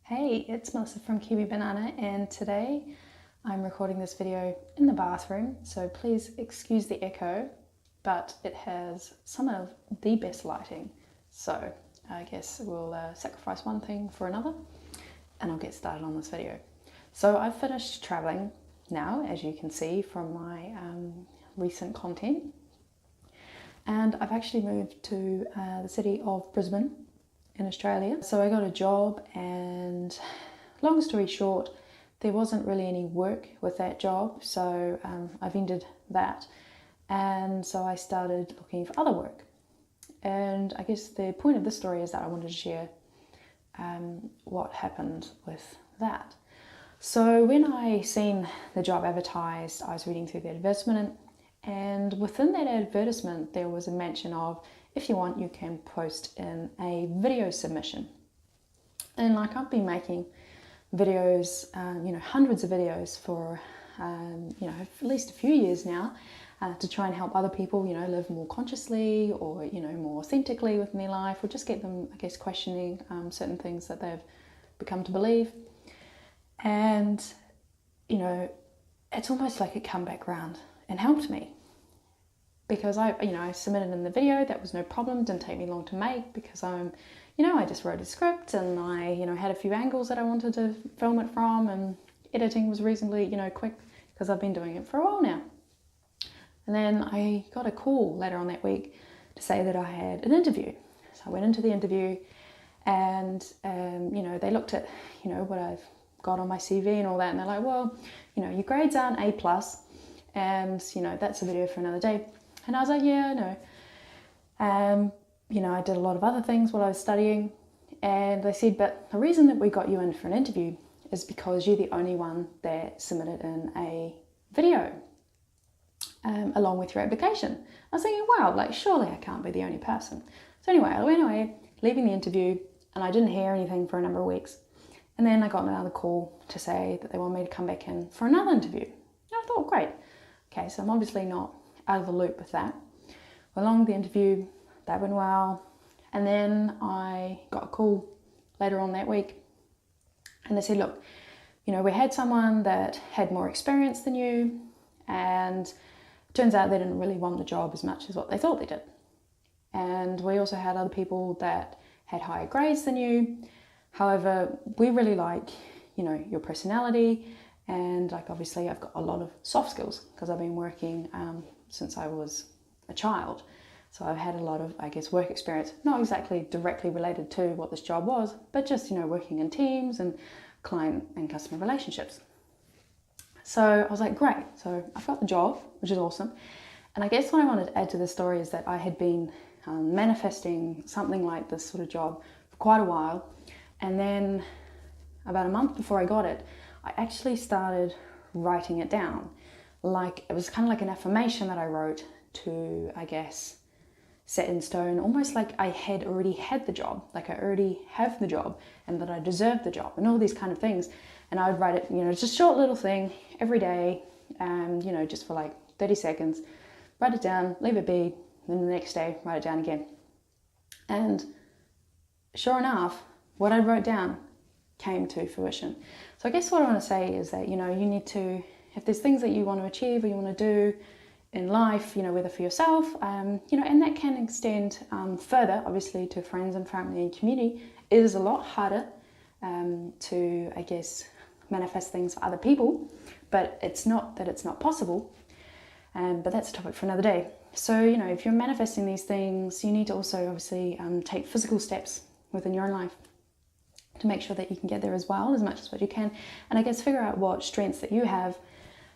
Hey, it's Melissa from Kiwi Banana, and today I'm recording this video in the bathroom, so please excuse the echo, but it has some of the best lighting. So I guess we'll sacrifice one thing for another, and I'll get started on this video. So I've finished traveling now, as you can see from my recent content, and I've actually moved to the city of Brisbane in Australia. So I got a job, and long story short, there wasn't really any work with that job, so I've ended that, and so I started looking for other work. And I guess the point of this story is that I wanted to share what happened with that. So when I seen the job advertised, I was reading through the advertisement, and within that advertisement there was a mention of, if you want, you can post in a video submission. And like, I've been making videos, hundreds of videos for at least a few years now, to try and help other people, live more consciously, or more authentically within their life, or just get them, I guess, questioning certain things that they've become to believe. And it's almost like it come back round and helped me, because I submitted in the video. That was no problem, didn't take me long to make, because I just wrote a script, and I had a few angles that I wanted to film it from, and editing was reasonably quick, because I've been doing it for a while now. And then I got a call later on that week to say that I had an interview. So I went into the interview, and they looked at what I've got on my CV and all that, and they're like, well, your grades aren't A+, and that's a video for another day. And I was like, yeah, I know. I did a lot of other things while I was studying. And they said, but the reason that we got you in for an interview is because you're the only one that submitted in a video along with your application. I was thinking, wow, surely I can't be the only person. So anyway, I went away, leaving the interview, and I didn't hear anything for a number of weeks. And then I got another call to say that they wanted me to come back in for another interview. And I thought, great. Okay, so I'm obviously not out of the loop with that. Along the interview, that went well, and then I got a call later on that week, and they said, look, we had someone that had more experience than you, and it turns out they didn't really want the job as much as what they thought they did. And we also had other people that had higher grades than you. However, we really like your personality, and obviously I've got a lot of soft skills, because I've been working since I was a child. So I've had a lot of, work experience, not exactly directly related to what this job was, but just, working in teams and client and customer relationships. So I was like, great. So I've got the job, which is awesome. And I guess what I wanted to add to the story is that I had been manifesting something like this sort of job for quite a while. And then about a month before I got it, I actually started writing it down. It was kind of like an affirmation that I wrote to, set in stone, almost like I had already had the job, like I already have the job, and that I deserve the job, and all these kind of things. And I would write it, just a short little thing every day, just for 30 seconds, write it down, leave it be, then the next day, write it down again. And sure enough, what I wrote down came to fruition. So I guess what I want to say is that, you need to, if there's things that you want to achieve or you want to do in life, whether for yourself, and that can extend further, obviously, to friends and family and community. It is a lot harder to, manifest things for other people, but it's not that it's not possible, but that's a topic for another day. So, if you're manifesting these things, you need to also obviously take physical steps within your own life to make sure that you can get there as well, as much as what you can, and figure out what strengths that you have,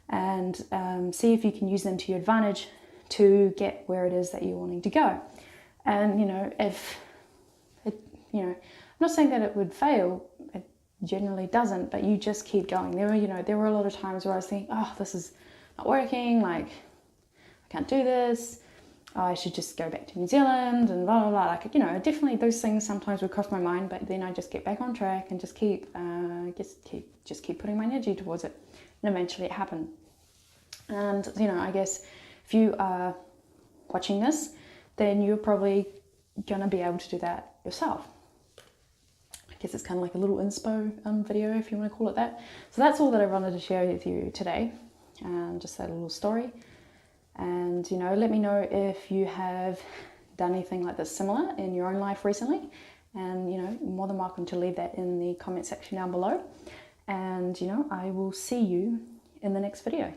and see if you can use them to your advantage to get where it is that you're wanting to go. And if it, I'm not saying that it would fail, it generally doesn't, but you just keep going. There were a lot of times where I was thinking, oh, this is not working, I can't do this, I should just go back to New Zealand, and blah blah blah. Definitely those things sometimes would cross my mind, but then I just get back on track and just keep putting my energy towards it, and eventually it happened. And if you are watching this, then you're probably gonna be able to do that yourself. guess it's kind of like a little inspo video, if you want to call it that. So that's all that I wanted to share with you today, just that little story. And you know, let me know if you have done anything like this similar in your own life recently, and you know, more than welcome to leave that in the comment section down below. And you know, I will see you in the next video.